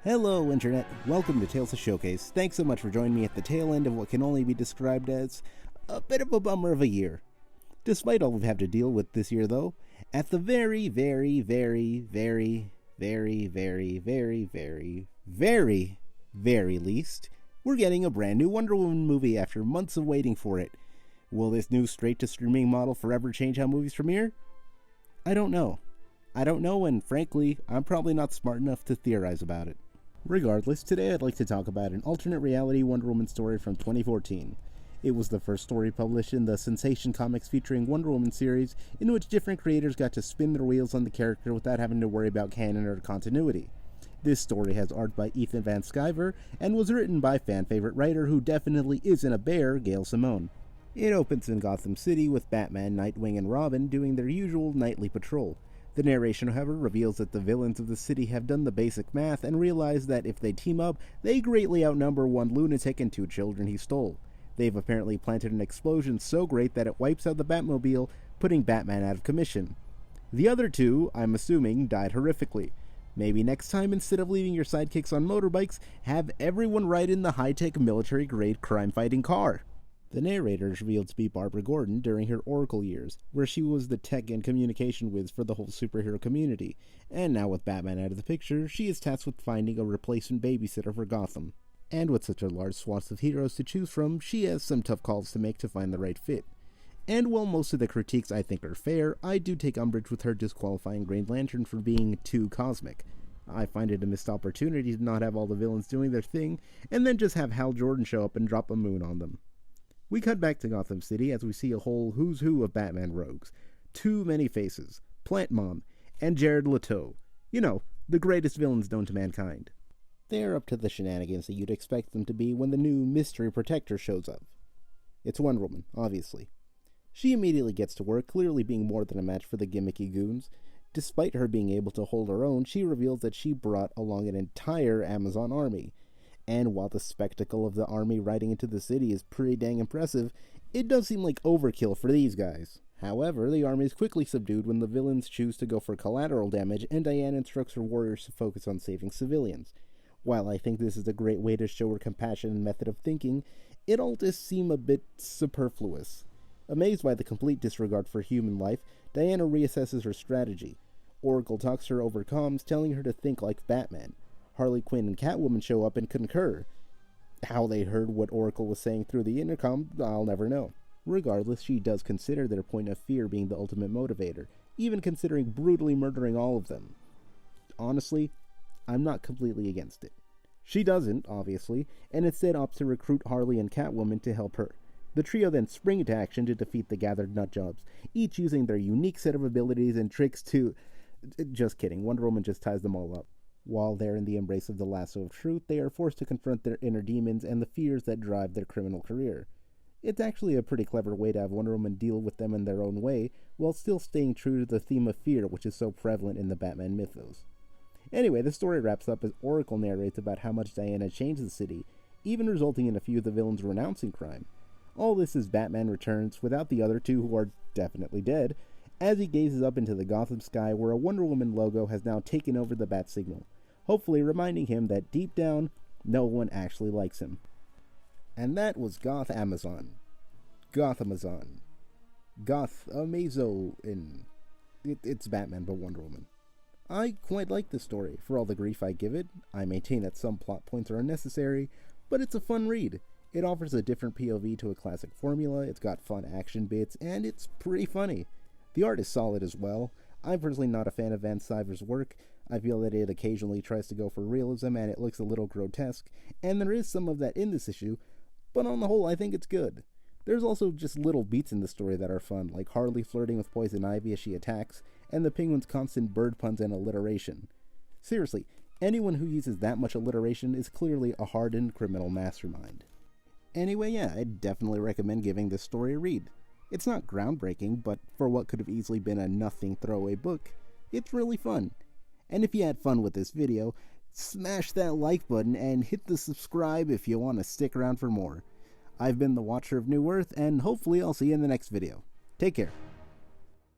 Hello Internet, welcome to Tales of Showcase. Thanks so much for joining me at the tail end of what can only be described as a bit of a bummer of a year. Despite all we've had to deal with this year though, at the very least, we're getting a brand new Wonder Woman movie after months of waiting for it. Will this new straight-to-streaming model forever change how movies premiere? I don't know, and frankly, I'm probably not smart enough to theorize about it. Regardless, today I'd like to talk about an alternate reality Wonder Woman story from 2014. It was the first story published in the Sensation Comics featuring Wonder Woman series, in which different creators got to spin their wheels on the character without having to worry about canon or continuity. This story has art by Ethan Van Sciver, and was written by fan-favorite writer who definitely isn't a bear, Gail Simone. It opens in Gotham City with Batman, Nightwing, and Robin doing their usual nightly patrol. The narration, however, reveals that the villains of the city have done the basic math and realize that if they team up, they greatly outnumber one lunatic and two children he stole. They've apparently planted an explosion so great that it wipes out the Batmobile, putting Batman out of commission. The other two, I'm assuming, died horrifically. Maybe next time, instead of leaving your sidekicks on motorbikes, have everyone ride in the high-tech military-grade crime-fighting car. The narrator is revealed to be Barbara Gordon during her Oracle years, where she was the tech and communication whiz for the whole superhero community, and now with Batman out of the picture, she is tasked with finding a replacement babysitter for Gotham. And with such a large swath of heroes to choose from, she has some tough calls to make to find the right fit. And while most of the critiques I think are fair, I do take umbrage with her disqualifying Green Lantern for being too cosmic. I find it a missed opportunity to not have all the villains doing their thing, and then just have Hal Jordan show up and drop a moon on them. We cut back to Gotham City as we see a whole who's who of Batman rogues. Too many faces, Plant Mom, and Jared Leto. You know, the greatest villains known to mankind. They are up to the shenanigans that you'd expect them to be when the new Mystery Protector shows up. It's Wonder Woman, obviously. She immediately gets to work, clearly being more than a match for the gimmicky goons. Despite her being able to hold her own, she reveals that she brought along an entire Amazon army. And while the spectacle of the army riding into the city is pretty dang impressive, it does seem like overkill for these guys. However, the army is quickly subdued when the villains choose to go for collateral damage, and Diana instructs her warriors to focus on saving civilians. While I think this is a great way to show her compassion and method of thinking, it all does seem a bit superfluous. Amazed by the complete disregard for human life, Diana reassesses her strategy. Oracle talks her over comms, telling her to think like Batman. Harley Quinn and Catwoman show up and concur. How they heard what Oracle was saying through the intercom, I'll never know. Regardless, she does consider their point of fear being the ultimate motivator, even considering brutally murdering all of them. Honestly, I'm not completely against it. She doesn't, obviously, and instead opts to recruit Harley and Catwoman to help her. The trio then spring into action to defeat the gathered nutjobs, each using their unique set of abilities and tricks to... Just kidding, Wonder Woman just ties them all up. While they're in the embrace of the lasso of truth, they are forced to confront their inner demons and the fears that drive their criminal career. It's actually a pretty clever way to have Wonder Woman deal with them in their own way, while still staying true to the theme of fear which is so prevalent in the Batman mythos. Anyway, the story wraps up as Oracle narrates about how much Diana changed the city, even resulting in a few of the villains renouncing crime. All this as Batman returns, without the other two who are definitely dead, as he gazes up into the Gotham sky where a Wonder Woman logo has now taken over the bat signal, hopefully reminding him that deep down, no one actually likes him. And that was Goth-Amazon. Goth-Amazon. Goth-Amazo-in. It's Batman but Wonder Woman. I quite like this story. For all the grief I give it, I maintain that some plot points are unnecessary, but it's a fun read. It offers a different POV to a classic formula, it's got fun action bits, and it's pretty funny. The art is solid as well. I'm personally not a fan of Van Sciver's work. I feel that it occasionally tries to go for realism and it looks a little grotesque, and there is some of that in this issue, but on the whole I think it's good. There's also just little beats in the story that are fun, like Harley flirting with Poison Ivy as she attacks, and the Penguin's constant bird puns and alliteration. Seriously, anyone who uses that much alliteration is clearly a hardened criminal mastermind. Anyway, yeah, I'd definitely recommend giving this story a read. It's not groundbreaking, but for what could have easily been a nothing throwaway book, it's really fun. And if you had fun with this video, smash that like button and hit the subscribe if you want to stick around for more. I've been the Watcher of New Earth, and hopefully I'll see you in the next video. Take care.